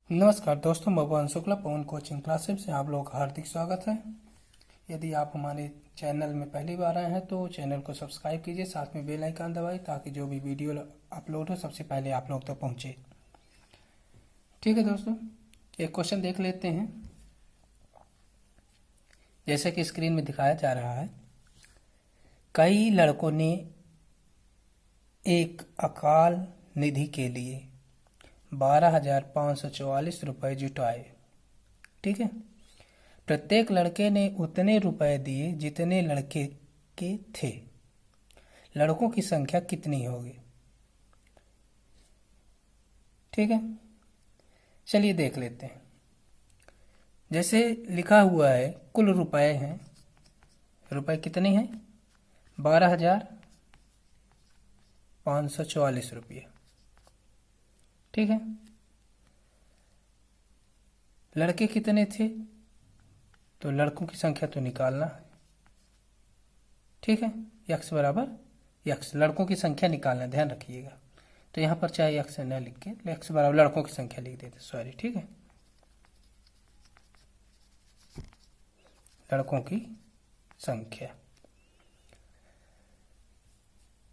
नमस्कार दोस्तों, भगवान शुक्ला पवन कोचिंग क्लासेस से आप लोगों का हार्दिक स्वागत है। यदि आप हमारे चैनल में पहली बार आए हैं तो चैनल को सब्सक्राइब कीजिए, साथ में बेल आइकन दबाइए ताकि जो भी वीडियो अपलोड हो सबसे पहले आप लोग तक पहुंचे। ठीक है दोस्तों, एक क्वेश्चन देख लेते हैं। जैसे कि स्क्रीन में दिखाया जा रहा है, कई लड़कों ने एक अकाल निधि के लिए 12,544 रुपये जुटाए। ठीक है, प्रत्येक लड़के ने उतने रुपए दिए जितने लड़के के थे। लड़कों की संख्या कितनी होगी? ठीक है, चलिए देख लेते हैं। जैसे लिखा हुआ है, कुल रुपए हैं, रुपए कितने हैं? 12,544 रुपये। ठीक है, लड़के कितने थे? तो लड़कों की संख्या तो निकालना है। ठीक है, यक्स बराबर यक्स, लड़कों की संख्या निकालना, ध्यान रखिएगा। तो यहाँ पर चाहे यक्स न लिख के यक्स बराबर लड़कों की संख्या लिख देते, सॉरी। ठीक है, लड़कों की संख्या।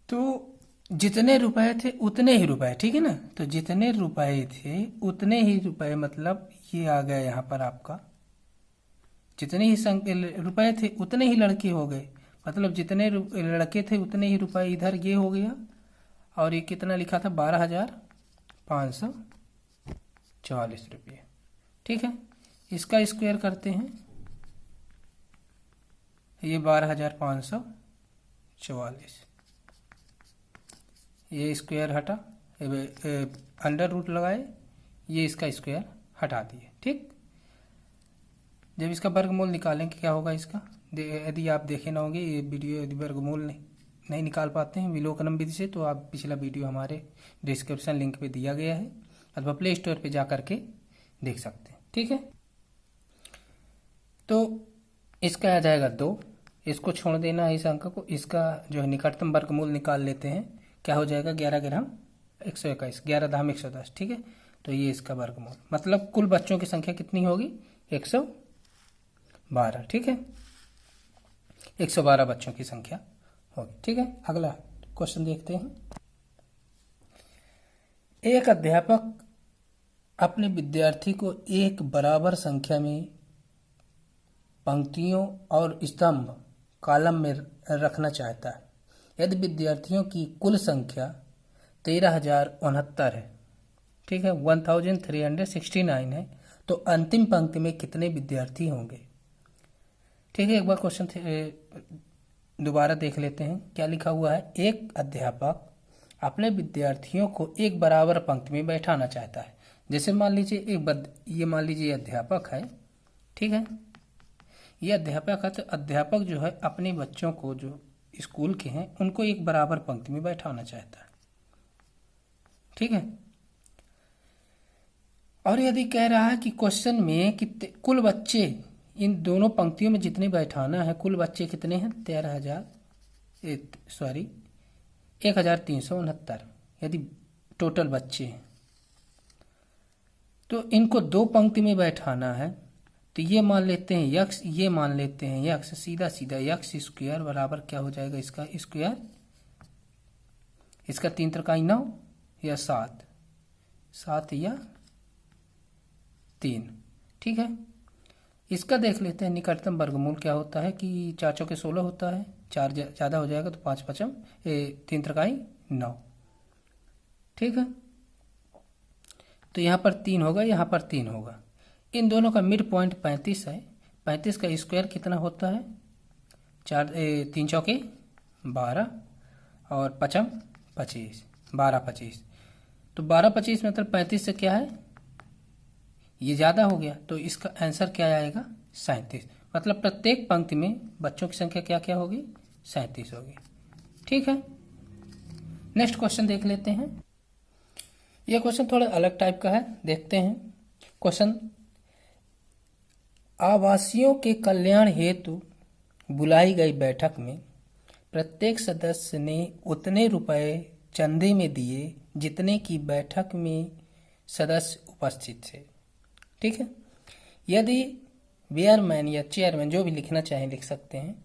तो जितने रुपए थे उतने ही रुपए, ठीक है ना। तो जितने रुपए थे उतने ही रुपए, मतलब ये आ गया यहाँ पर आपका, जितने ही रुपए थे उतने ही लड़के हो गए, मतलब जितने लड़के थे उतने ही रुपए इधर ये हो गया। और ये कितना लिखा था? 12,544 रुपये। ठीक है, इसका स्क्वायर करते हैं, ये 12,544, ये स्क्वायर हटा, अंडर रूट लगाए, ये इसका स्क्वायर हटा दिए। ठीक, जब इसका वर्गमूल निकालेंगे क्या होगा इसका? यदि आप देखे ना होंगे ये वीडियो, यदि वर्गमूल नहीं निकाल पाते हैं विलोकनम विधि से, तो आप पिछला वीडियो हमारे डिस्क्रिप्शन लिंक पे दिया गया है अथवा प्ले स्टोर पे जा करके देख सकते हैं। ठीक है, तो इसका आ जाएगा 2, इसको छोड़ देना है इस अंक को। इसका जो है निकटतम वर्गमूल निकाल लेते हैं, क्या हो जाएगा? 11 ग्राम 121, 11 धाम 110। ठीक है, तो ये इसका वर्गमूल, मतलब कुल बच्चों की संख्या कितनी होगी? 112। ठीक है, 112 बच्चों की संख्या होगी। ठीक है, अगला क्वेश्चन देखते हैं। एक अध्यापक अपने विद्यार्थी को एक बराबर संख्या में पंक्तियों और स्तंभ कॉलम में रखना चाहता है। यदि विद्यार्थियों की कुल संख्या 13,069 है, ठीक है, 1369 है, तो अंतिम पंक्ति में कितने विद्यार्थी होंगे? ठीक है, एक बार क्वेश्चन दोबारा देख लेते हैं। क्या लिखा हुआ है? एक अध्यापक अपने विद्यार्थियों को एक बराबर पंक्ति में बैठाना चाहता है। जैसे मान लीजिए ये मान लीजिए अध्यापक है, ठीक है, ये अध्यापक है, तो अध्यापक जो है अपने बच्चों को जो स्कूल के हैं उनको एक बराबर पंक्ति में बैठाना चाहता है। ठीक है, और यदि कह रहा है कि क्वेश्चन में कि कुल बच्चे इन दोनों पंक्तियों में जितने बैठाना है, कुल बच्चे कितने हैं? 1,369 यदि टोटल बच्चे हैं, तो इनको 2 पंक्ति में बैठाना है। तो ये मान लेते हैं यक्स, ये मान लेते हैं यक्स, सीधा सीधा यक्स स्क्वायर बराबर क्या हो जाएगा? इसका स्क्वायर, इसका 3 त्रिकाई 9 या 7 या 3। ठीक है, इसका देख लेते हैं निकटतम वर्गमूल क्या होता है कि 4 चौके 16 होता है, 4 ज़्यादा हो जाएगा तो 5 पचम 3 त्रिकाई 9। ठीक है, तो यहाँ पर 3 होगा, यहाँ पर 3 होगा। इन दोनों का मिड पॉइंट 35 है। 35 का स्क्वायर कितना होता है? 3 चौके 12 और पचम 25, 12 25। तो 12 25 मतलब 35 से क्या है? ये ज़्यादा हो गया, तो इसका आंसर क्या आएगा? 37। मतलब प्रत्येक पंक्ति में बच्चों की संख्या क्या क्या होगी? 37 होगी। ठीक है, नेक्स्ट क्वेश्चन देख लेते हैं। यह क्वेश्चन थोड़ा अलग टाइप का है, देखते हैं। क्वेश्चन, आवासियों के कल्याण हेतु बुलाई गई बैठक में प्रत्येक सदस्य ने उतने रुपए चंदे में दिए जितने की बैठक में सदस्य उपस्थित थे। ठीक है। यदि वेयरमैन या चेयरमैन जो भी लिखना चाहें लिख सकते हैं,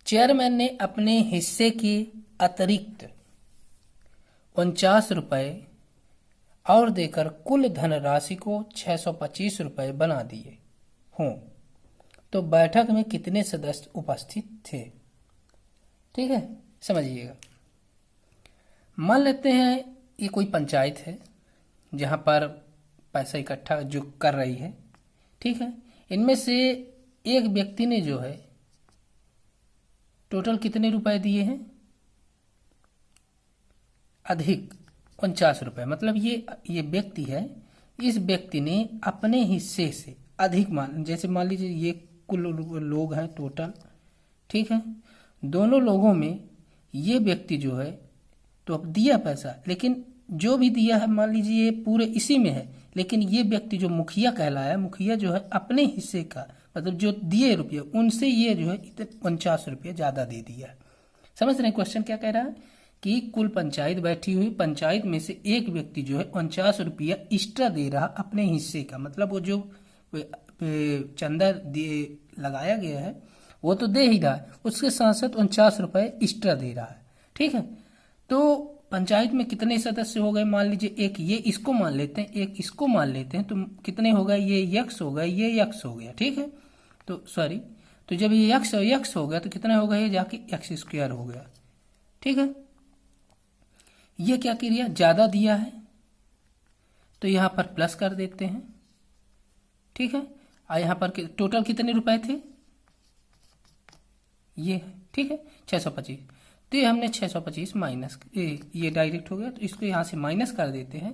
चेयरमैन ने अपने हिस्से के अतिरिक्त 49 रुपये और देकर कुल धनराशि को 625 रुपये बना दिए हों तो बैठक में कितने सदस्य उपस्थित थे। ठीक है, समझिएगा। मान लेते हैं ये कोई पंचायत है जहां पर पैसा इकट्ठा जो कर रही है, ठीक है। इनमें से एक व्यक्ति ने जो है टोटल कितने रुपए दिए हैं, अधिक 49 रुपये। मतलब ये व्यक्ति है, इस व्यक्ति ने अपने हिस्से से अधिक जैसे मान लीजिए ये कुल लोग हैं टोटल, ठीक है। दोनों लोगों में ये व्यक्ति जो है तो अब दिया पैसा, लेकिन जो भी दिया है मान लीजिए ये पूरे इसी में है, लेकिन ये व्यक्ति जो मुखिया कहलाया, मुखिया जो है अपने हिस्से का मतलब जो दिए रुपये उनसे ये जो है 49 रुपये ज़्यादा दे दिया है। समझ रहे हैं क्वेश्चन क्या कह रहा है कि कुल पंचायत बैठी हुई, पंचायत में से एक व्यक्ति जो है 49 रुपया एक्स्ट्रा दे रहा अपने हिस्से का, मतलब वो जो चंदा लगाया गया है वो तो दे ही रहा है, उसके साथ साथ 49 रुपये एक्स्ट्रा दे रहा है। ठीक है, तो पंचायत में कितने सदस्य हो गए, मान लीजिए एक ये इसको मान लेते हैं, एक इसको मान लेते हैं, तो कितने हो गए, ये यक्स हो गए, ये यक्स हो गया। ठीक है, तो सॉरी, तो जब ये यक्स और यक्स हो गया तो कितना हो गया, ये जाके एक्स स्क्वायर हो गया। ठीक है, ये क्या किया, ज्यादा दिया है तो यहां पर प्लस कर देते हैं। ठीक है, और यहां पर टोटल कितने रुपए थे, ये ठीक है 625, तो ये हमने 625 माइनस, ये डायरेक्ट हो गया तो इसको यहां से माइनस कर देते हैं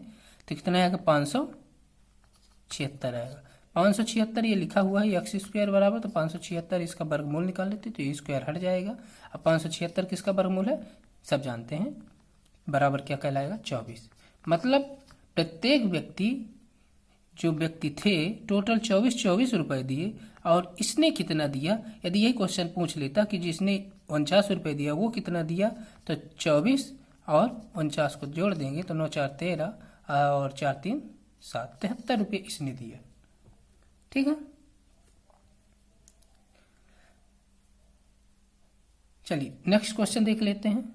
तो कितना आएगा 576 आएगा। 576 ये लिखा हुआ है एक्स स्क्वायर बराबर, तो 576 इसका वर्गमूल निकाल लेते तो ये स्क्वायर हट जाएगा। अब 576 किसका वर्गमूल है सब जानते हैं, बराबर क्या कहलाएगा 24। मतलब प्रत्येक व्यक्ति जो व्यक्ति थे टोटल 24 रुपए दिए और इसने कितना दिया। यदि यही क्वेश्चन पूछ लेता कि जिसने 49 रुपए दिया वो कितना दिया, तो 24 और 49 को जोड़ देंगे तो 9 4 13 और 4 3 7 73 रुपये इसने दिया। ठीक है, चलिए नेक्स्ट क्वेश्चन देख लेते हैं।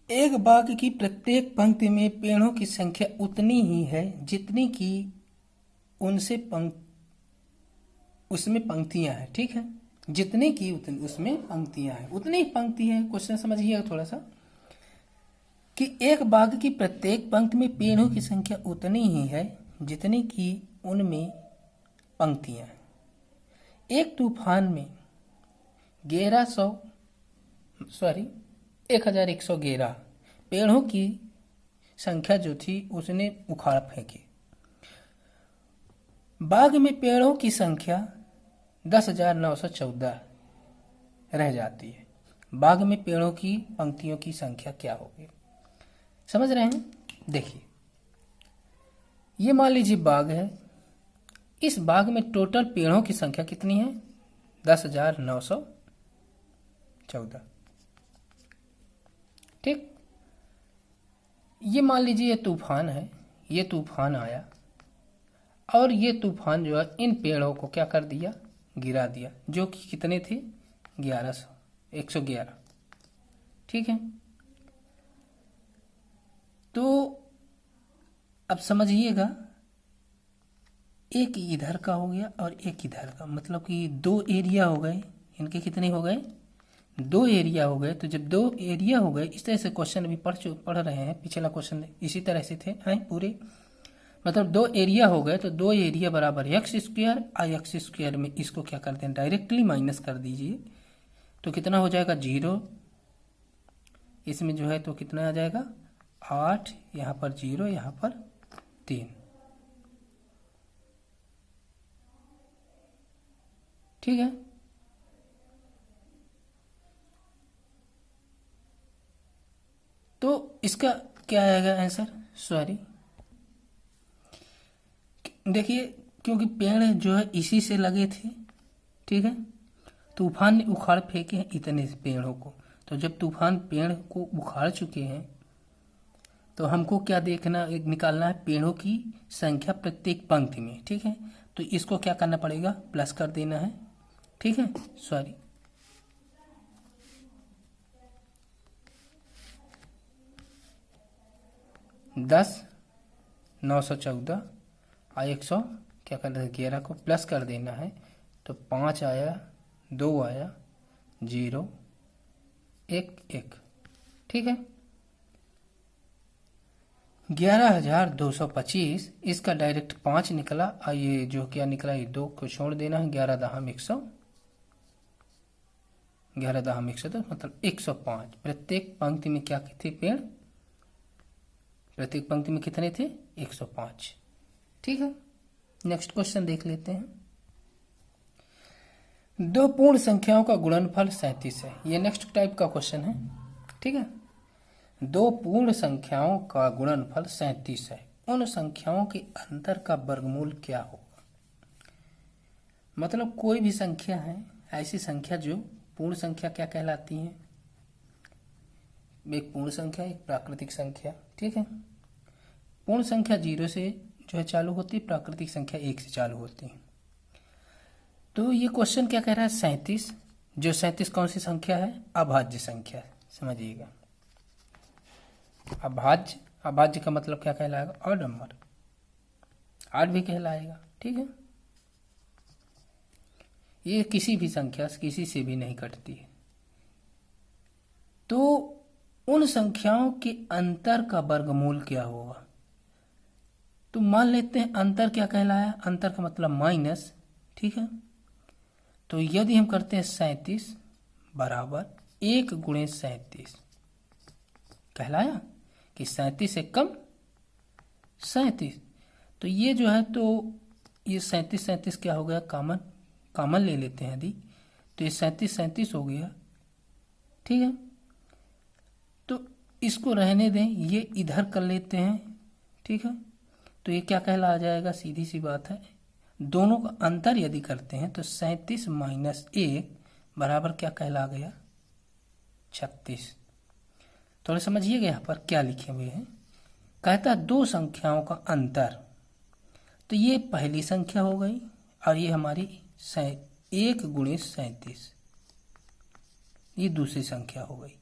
एक बाग की प्रत्येक पंक्ति में पेड़ों की संख्या उतनी ही है जितनी की उसमें पंक्तियां हैं। ठीक है, जितने की उतनी उसमें पंक्तियां हैं, उतनी ही पंक्ति है। क्वेश्चन समझिएगा थोड़ा सा कि एक बाग की प्रत्येक पंक्ति में पेड़ों की संख्या उतनी ही है जितनी की उनमें पंक्तियां हैं। एक तूफान में 1111 पेड़ों की संख्या जो थी उसने उखाड़ फेंकी। बाग में पेड़ों की संख्या 10,914 रह जाती है। बाग में पेड़ों की पंक्तियों की संख्या क्या होगी, समझ रहे हैं। देखिए ये मान लीजिए बाग है, इस बाग में टोटल पेड़ों की संख्या कितनी है 10,914। ठीक, ये मान लीजिए ये तूफान है, ये तूफान आया और ये तूफान जो है इन पेड़ों को क्या कर दिया, गिरा दिया, जो कि कितने थे 111। ठीक है, तो अब समझिएगा एक इधर का हो गया और एक इधर का, मतलब कि दो एरिया हो गए, इनके कितने हो गए 2 एरिया हो गए। तो जब 2 एरिया हो गए, इस तरह से क्वेश्चन अभी पढ़ रहे हैं, पिछला क्वेश्चन इसी तरह से थे हैं पूरे, मतलब 2 एरिया हो गए तो 2 एरिया बराबर एक्स स्क्वायर, और एक्स स्क्वायर में इसको क्या करते हैं डायरेक्टली माइनस कर दीजिए तो कितना हो जाएगा 0, इसमें जो है तो कितना आ जाएगा 8, यहाँ पर 0, यहाँ पर 3। ठीक है, तो इसका क्या आएगा आंसर, सॉरी देखिए क्योंकि पेड़ जो है इसी से लगे थे। ठीक है, तूफान ने उखाड़ फेंके हैं इतने पेड़ों को, तो जब तूफान पेड़ को उखाड़ चुके हैं तो हमको क्या देखना, एक निकालना है पेड़ों की संख्या प्रत्येक पंक्ति में। ठीक है, तो इसको क्या करना पड़ेगा, प्लस कर देना है। ठीक है, सॉरी, दस 914 और 100 क्या करना है, 11 को प्लस कर देना है। तो 5 आया, 2 आया, 0 1 1। ठीक है, 11,225, इसका डायरेक्ट 5 निकला और ये जो क्या निकला, ये 2 को छोड़ देना है। 11 दहम 100, 11 दहम 110 मतलब 105। प्रत्येक पंक्ति में क्या थे पेड़, प्रत्येक पंक्ति में कितने थे, 105। ठीक है, नेक्स्ट क्वेश्चन देख लेते हैं। दो पूर्ण संख्याओं का गुणनफल 37 है। ये नेक्स्ट टाइप का क्वेश्चन है। ठीक है, दो पूर्ण संख्याओं का गुणनफल 37 है, उन संख्याओं के अंतर का वर्गमूल क्या होगा। मतलब कोई भी संख्या है, ऐसी संख्या जो पूर्ण संख्या क्या कहलाती है, एक पूर्ण संख्या, एक प्राकृतिक संख्या। ठीक है, पूर्ण संख्या 0 से जो है चालू होती है, प्राकृतिक संख्या 1 से चालू होती है। तो ये क्वेश्चन क्या कह रहा है, 37, जो 37 कौन सी संख्या है, अभाज्य संख्या। समझिएगा, अभाज्य, अभाज्य का मतलब क्या कहलाएगा, ऑड नंबर, 8 भी कहलाएगा। ठीक है, ये किसी भी संख्या किसी से भी नहीं कटती है। तो उन संख्याओं के अंतर का वर्गमूल क्या होगा। तो मान लेते हैं अंतर क्या कहलाया, अंतर का मतलब माइनस। ठीक है, तो यदि हम करते हैं 37 बराबर 1 गुणे 37, कहलाया कि 37 से कम 37। तो ये जो है, तो ये 37 क्या हो गया, कॉमन, कॉमन ले लेते हैं यदि, तो ये 37 हो गया। ठीक है, तो इसको रहने दें, ये इधर कर लेते हैं। ठीक है, तो ये क्या कहला जाएगा, सीधी सी बात है, दोनों का अंतर यदि करते हैं तो 37 माइनस 1 बराबर क्या कहला गया, 36। थोड़ा समझिएगा यहाँ पर क्या लिखे हुए हैं। कहता है दो संख्याओं का अंतर, तो ये पहली संख्या हो गई और ये हमारी 1 गुणे 37, ये दूसरी संख्या हो गई।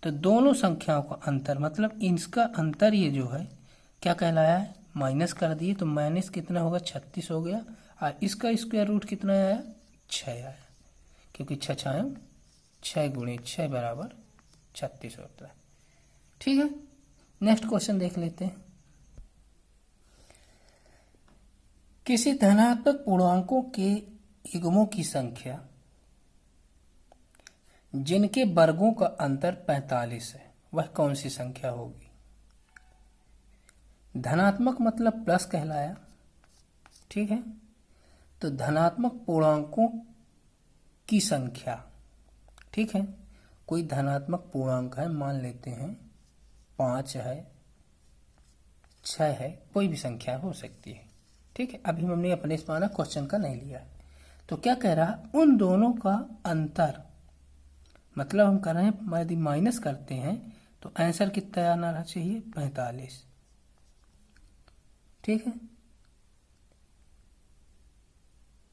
तो दोनों संख्याओं का अंतर मतलब इसका अंतर ये जो है क्या कहलाया है, माइनस कर दिए तो माइनस कितना होगा, 36 हो गया। और इसका स्क्वायर रूट कितना आया, 6 आया, क्योंकि 6 गुणे 6 बराबर 36 होता है। ठीक है, नेक्स्ट क्वेश्चन देख लेते हैं। किसी धनात्मक पूर्णांकों के युग्मों की संख्या जिनके वर्गों का अंतर 45 है, वह कौन सी संख्या होगी। धनात्मक मतलब प्लस कहलाया। ठीक है, तो धनात्मक पूर्णांकों की संख्या, ठीक है, कोई धनात्मक पूर्णांक है, मान लेते हैं 5 है, 6 है, कोई भी संख्या हो सकती है। ठीक है, अभी हमने अपने इस माना क्वेश्चन का नहीं लिया है। तो क्या कह रहा है, उन दोनों का अंतर, मतलब हम कर रहे हैं यदि माइनस करते हैं तो आंसर कितना आना चाहिए, 45। ठीक है,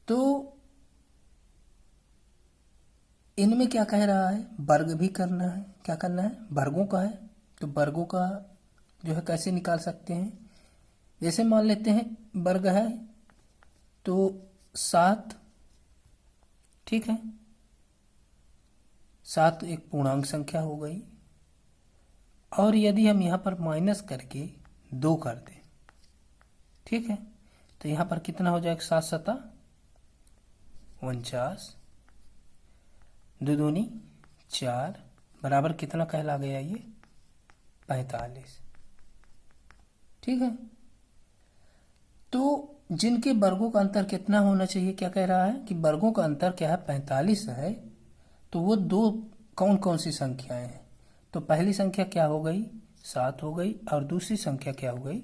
तो इनमें क्या कह रहा है, वर्ग भी करना है। क्या करना है, वर्गों का है, तो वर्गों का जो है कैसे निकाल सकते हैं। जैसे मान लेते हैं वर्ग है तो 7, ठीक है, 7 एक पूर्णांक संख्या हो गई। और यदि हम यहाँ पर माइनस करके 2 कर दें, ठीक है, तो यहाँ पर कितना हो जाएगा, 7 सता 49, 2 दूनी 4 बराबर कितना कहला गया, ये 45। ठीक है, तो जिनके वर्गों का अंतर कितना होना चाहिए, क्या कह रहा है कि वर्गों का अंतर क्या है, 45 है। तो वो दो कौन कौन सी संख्याएं हैं, तो पहली संख्या क्या हो गई, 7 हो गई, और दूसरी संख्या क्या हो गई,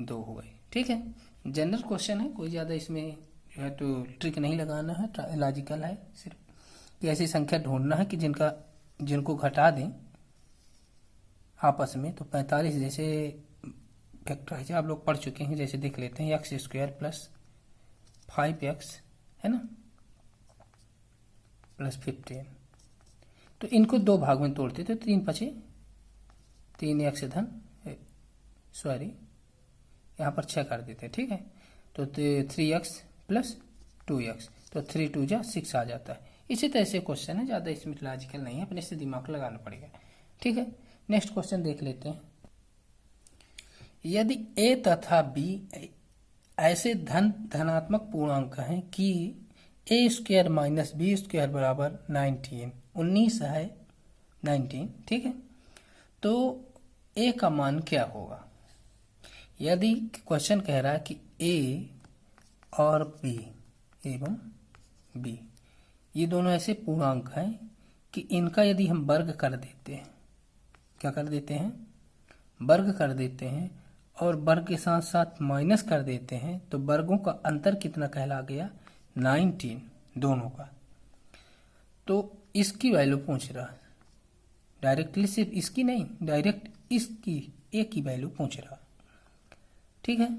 2 हो गई। ठीक है, जनरल क्वेश्चन है, कोई ज़्यादा इसमें जो है तो ट्रिक नहीं लगाना है, लॉजिकल है, सिर्फ कि ऐसी संख्या ढूंढना है कि जिनको घटा दें आपस में, तो 45 जैसे फैक्टराइज आप लोग पढ़ चुके हैं, जैसे देख लेते हैं एक्स स्क्वायर प्लस 5x है ना प्लस 15, तो इनको दो भाग में तोड़ते थे, 3×5 3x धन सॉरी यहाँ पर 6 कर देते, ठीक है, तो 3x प्लस 2x, तो 3 2 जा 6 आ जाता है। इसी तरह से क्वेश्चन है, ज़्यादा इसमें लॉजिकल नहीं है, अपने से दिमाग लगाना पड़ेगा, ठीक है। नेक्स्ट क्वेश्चन देख लेते हैं। यदि a तथा b ऐसे धनात्मक पूर्णांक हैं कि a square minus B square बराबर 19 है 19, ठीक है, तो a का मान क्या होगा। यदि क्वेश्चन कह रहा है कि a और b एवं b ये दोनों ऐसे पूर्णांक हैं कि इनका यदि हम वर्ग कर देते हैं, क्या कर देते हैं, वर्ग कर देते हैं, और वर्ग के साथ साथ माइनस कर देते हैं, तो वर्गों का अंतर कितना कहला गया, 19 दोनों का। तो इसकी वैल्यू पूछ रहा है, डायरेक्टली सिर्फ इसकी नहीं, डायरेक्ट इसकी ए की वैल्यू पूछ रहा, ठीक है।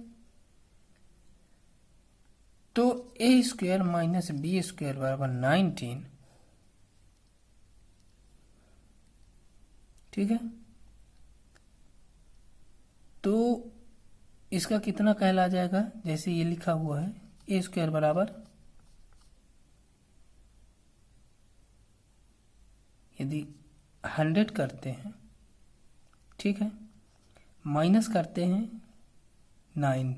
तो ए स्क्वायर माइनस बी स्क्वायर बराबर 19, ठीक है, तो इसका कितना कहला जाएगा, जैसे ये लिखा हुआ है ए स्क्वायर बराबर, यदि 100 करते हैं, ठीक है, माइनस करते हैं 9,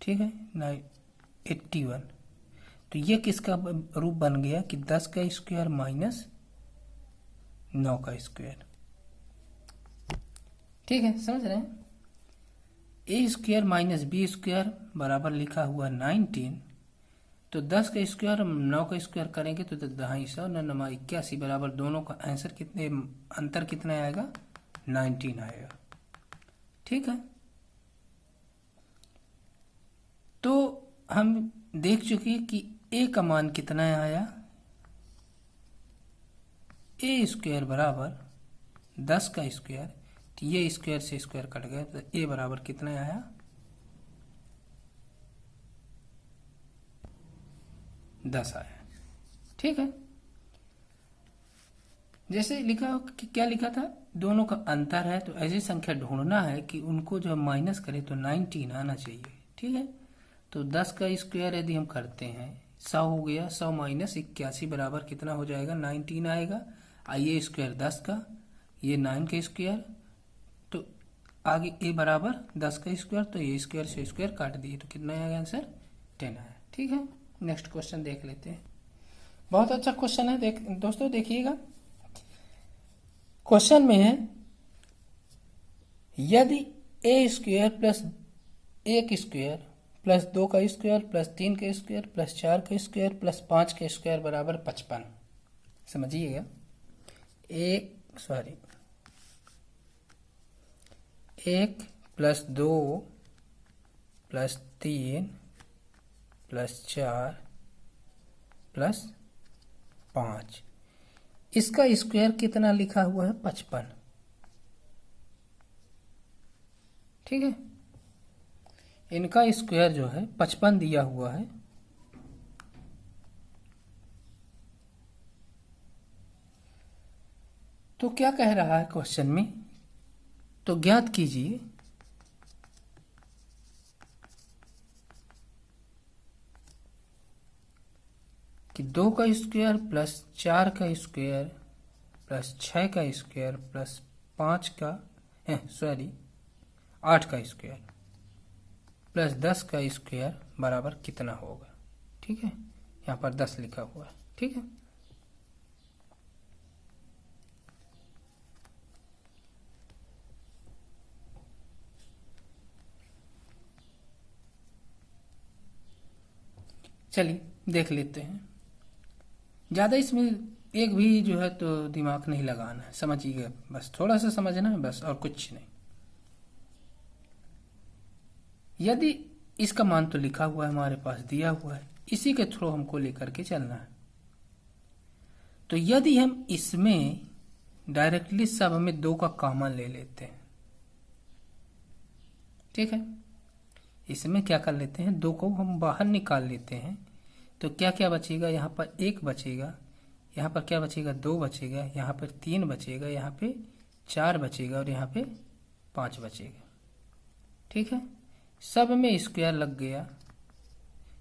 ठीक है, 81, तो ये किसका रूप बन गया कि 10 का स्क्वायर माइनस 9 का स्क्वायर, ठीक है, समझ रहे हैं। ए स्क्वायर माइनस बी स्क्वायर बराबर लिखा हुआ 19, तो 10 का स्क्वायर 9 का स्क्वायर करेंगे तो 250 और 9 81 बराबर, दोनों का आंसर कितने, अंतर कितना आएगा, 19 आएगा, ठीक है। तो हम देख चुके कि ए का मान कितना आया, ए स्क्वायर बराबर 10 का स्क्वायर, तो ये स्क्वायर से स्क्वायर कट गया, तो ए बराबर कितना आया, 10 आया, ठीक है। जैसे लिखा कि क्या लिखा था, दोनों का अंतर है, तो ऐसी संख्या ढूंढना है कि उनको जब माइनस करें तो 19 आना चाहिए, ठीक है। तो 10 का स्क्वायर यदि हम करते हैं 100 हो गया, 100 माइनस 81 बराबर कितना हो जाएगा, 19 आएगा। ये स्क्वायर 10 का, ये 9 का स्क्वायर, तो आगे ए बराबर 10 का स्क्वायर, तो ये स्क्वायर से स्क्वायर काट दिए, तो कितना आएगा आंसर, 10 आया, ठीक है। नेक्स्ट क्वेश्चन देख लेते हैं, बहुत अच्छा क्वेश्चन है, दोस्तों देखिएगा। क्वेश्चन में है यदि ए स्क्वायर प्लस 1 स्क्वायर प्लस 2 का स्क्वायर प्लस 3 का स्क्वायर प्लस 4 का स्क्वायर प्लस 5 का स्क्वायर बराबर 55, समझिएगा। 1 प्लस 2 प्लस 3 प्लस 4 प्लस 5, इसका स्क्वायर कितना लिखा हुआ है, 55, ठीक है। इनका स्क्वायर जो है 55 दिया हुआ है, तो क्या कह रहा है क्वेश्चन में, तो ज्ञात कीजिए कि 2 का स्क्वायर प्लस 4 का स्क्वायर प्लस 6 का स्क्वायर प्लस 8 का स्क्वायर प्लस 10 का स्क्वायर बराबर कितना होगा, ठीक है। यहाँ पर 10 लिखा हुआ है, ठीक है। चलिए देख लेते हैं, ज़्यादा इसमें एक भी जो है तो दिमाग नहीं लगाना है, समझिएगा, बस थोड़ा सा समझना है बस, और कुछ नहीं। यदि इसका मान तो लिखा हुआ है, हमारे पास दिया हुआ है, इसी के थ्रू हमको लेकर के चलना है। तो यदि हम इसमें डायरेक्टली सब हमें 2 का कॉमन ले लेते हैं, ठीक है, इसमें क्या कर लेते हैं, 2 को हम बाहर निकाल लेते हैं, तो क्या क्या बचेगा, यहाँ पर 1 बचेगा, यहाँ पर क्या बचेगा, 2 बचेगा, यहाँ पर 3 बचेगा, यहाँ पे 4 बचेगा और यहाँ पे 5 बचेगा। ठीक है, सब में स्क्वायर लग गया,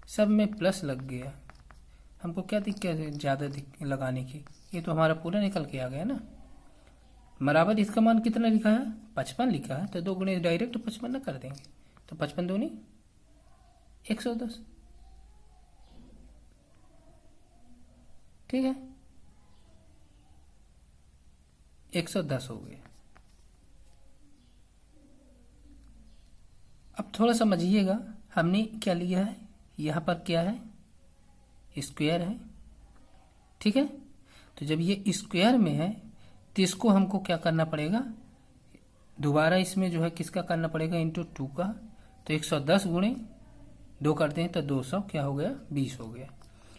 सब में प्लस लग गया, हमको क्या दिक्कत है ज़्यादा लगाने की, ये तो हमारा पूरा निकल के आ गया ना। बराबर इसका मान कितना लिखा है, 55 लिखा है, तो 2 गुणे डायरेक्ट 55 ना कर देंगे, तो 55 दूनी 110। ठीक है, 110 हो गया। अब थोड़ा समझिएगा, हमने क्या लिया है, यहाँ पर क्या है, स्क्वायर है। ठीक है, तो जब ये स्क्वायर में है तो इसको हमको क्या करना पड़ेगा, दोबारा इसमें जो है किसका करना पड़ेगा, इंटू 2 का, तो 110 गुणे 2 करते हैं तो 200 क्या हो गया, 20 हो गया।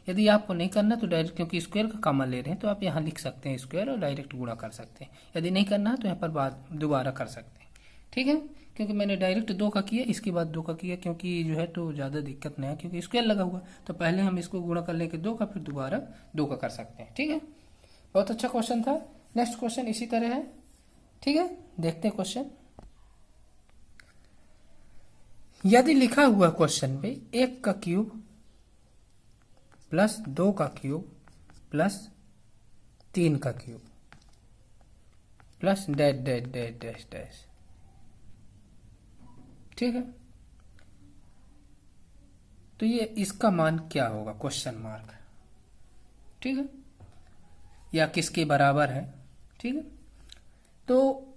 यदि आपको नहीं करना तो डायरेक्ट, क्योंकि स्क्वायर का कॉमन ले रहे हैं तो आप यहाँ लिख सकते हैं स्क्वायर और डायरेक्ट गुणा कर सकते हैं। यदि नहीं करना है तो यहाँ पर बाद दोबारा कर सकते हैं। ठीक है, क्योंकि मैंने डायरेक्ट 2 का किया, इसके बाद 2 का किया, क्योंकि जो है तो ज़्यादा दिक्कत नहीं है, क्योंकि स्क्वायर लगा हुआ, तो पहले हम इसको गुणा कर लेंगे 2 का, फिर दोबारा 2 का कर सकते हैं। ठीक है, बहुत अच्छा क्वेश्चन था। नेक्स्ट क्वेश्चन इसी तरह है। ठीक है, देखते हैं क्वेश्चन। यदि लिखा हुआ क्वेश्चन पे 1 का क्यूब प्लस 2 का क्यूब प्लस 3 का cube plus dash dash dash dash dash, ठीक है, तो ये इसका मान क्या होगा, क्वेश्चन मार्क। ठीक है, या किसके बराबर है। ठीक है, तो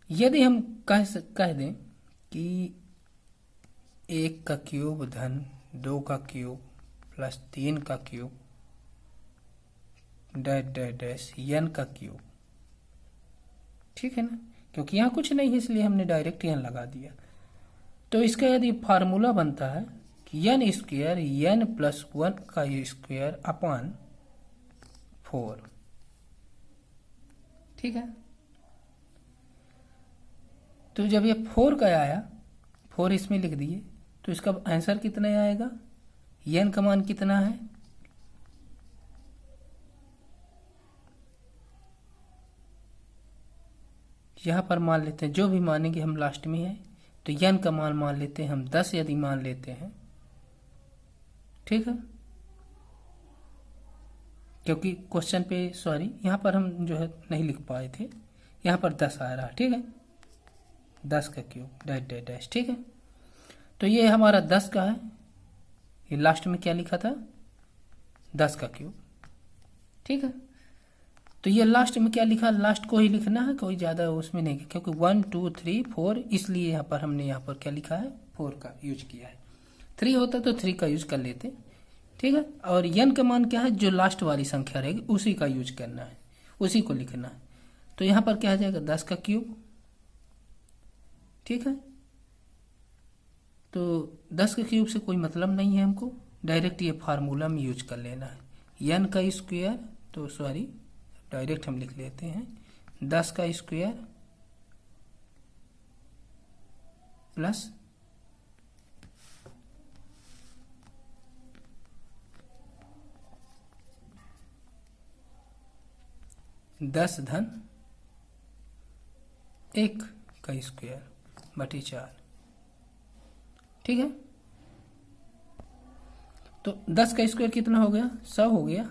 यदि हम कह दें कि 1 का क्यूब धन 2 का क्यूब प्लस 3 का cube dash dash dash n का क्यूब, ठीक है ना, क्योंकि यहाँ कुछ नहीं है इसलिए हमने डायरेक्ट यहाँ लगा दिया। तो इसका यदि फार्मूला बनता है कि n स्क्वायर n प्लस 1 का स्क्वायर अपॉन 4। ठीक है, तो जब ये 4 का आया, 4 इसमें लिख दिए, तो इसका आंसर कितना आएगा, n का मान कितना है, यहाँ पर मान लेते हैं, जो भी मानेंगे हम लास्ट में है, तो n का मान लेते हैं हम 10 यदि मान लेते हैं। ठीक है, क्योंकि क्वेश्चन पे सॉरी यहाँ पर हम जो है नहीं लिख पाए थे, यहाँ पर 10 आ रहा है। ठीक है, 10 का क्यूब डैश डैश डैश। ठीक है, तो ये हमारा 10 का है, ये लास्ट में क्या लिखा था, 10 का क्यूब। ठीक है, तो ये लास्ट में क्या लिखा, लास्ट को ही लिखना है, कोई ज़्यादा उसमें नहीं, क्योंकि 1 2 3 4, इसलिए यहाँ पर हमने यहाँ पर क्या लिखा है, 4 का यूज किया है। 3 होता तो 3 का यूज कर लेते। ठीक है, और n का मान क्या है, जो लास्ट वाली संख्या रहेगी उसी का यूज करना है, उसी को लिखना है। तो यहाँ पर क्या आ जाएगा, 10 का क्यूब। ठीक है, तो 10 के क्यूब से कोई मतलब नहीं है, हमको डायरेक्ट ये फार्मूला में यूज कर लेना है। n का स्क्वायर, तो सॉरी डायरेक्ट हम लिख लेते हैं 10 का स्क्वायर प्लस 10 धन 1 का स्क्वायर बटी 4। ठीक है, तो 10 का स्क्वायर कितना हो गया, 100 हो गया,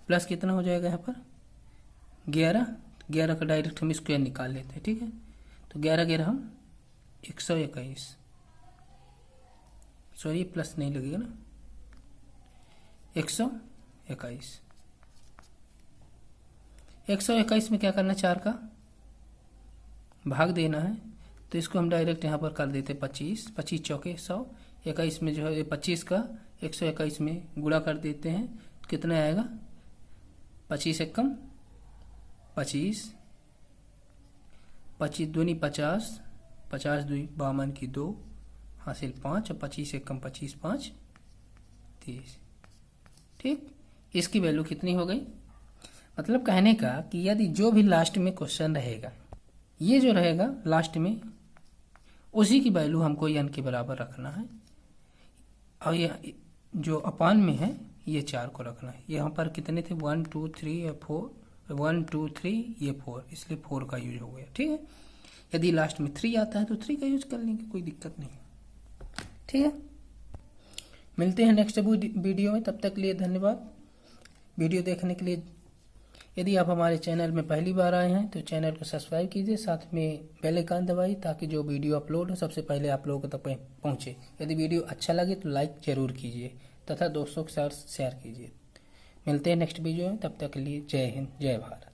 प्लस कितना हो जाएगा यहाँ पर 11 का डायरेक्ट हम स्क्वायर निकाल लेते हैं। ठीक है, तो 11 हम 121, सॉरी प्लस नहीं लगेगा ना, 121। 121 में क्या करना, 4 का भाग देना है, तो इसको हम डायरेक्ट यहाँ पर कर देते 25, 25 चौके 100, 21 में जो है 25 का 121 में गुणा कर देते हैं, कितना आएगा, 25 एकम 25, 25 दूनी 50, 50 2 52 की 2 हासिल 5, और 25 एकम 25 5 30। ठीक, इसकी वैल्यू कितनी हो गई? मतलब कहने का कि यदि जो भी लास्ट में क्वेश्चन रहेगा, ये जो रहेगा लास्ट में, उसी की वैल्यू हमको n के बराबर रखना है, और ये जो अपान में है ये 4 को रखना है। यहाँ पर कितने थे? 1 2 3 या 4, 1 2 3 ये 4, इसलिए 4 का यूज हो गया। ठीक है, यदि लास्ट में 3 आता है तो 3 का यूज कर लेंगे, कोई दिक्कत नहीं। ठीक है, मिलते हैं नेक्स्ट वीडियो में, तब तक के लिए धन्यवाद वीडियो देखने के लिए। यदि आप हमारे चैनल में पहली बार आए हैं तो चैनल को सब्सक्राइब कीजिए, साथ में बेल आइकन दबाइए ताकि जो वीडियो अपलोड हो सबसे पहले आप लोगों तक पहुंचे। यदि वीडियो अच्छा लगे तो लाइक जरूर कीजिए तथा दोस्तों के साथ शेयर कीजिए। मिलते हैं नेक्स्ट वीडियो में, तब तक के लिए जय हिंद, जय भारत।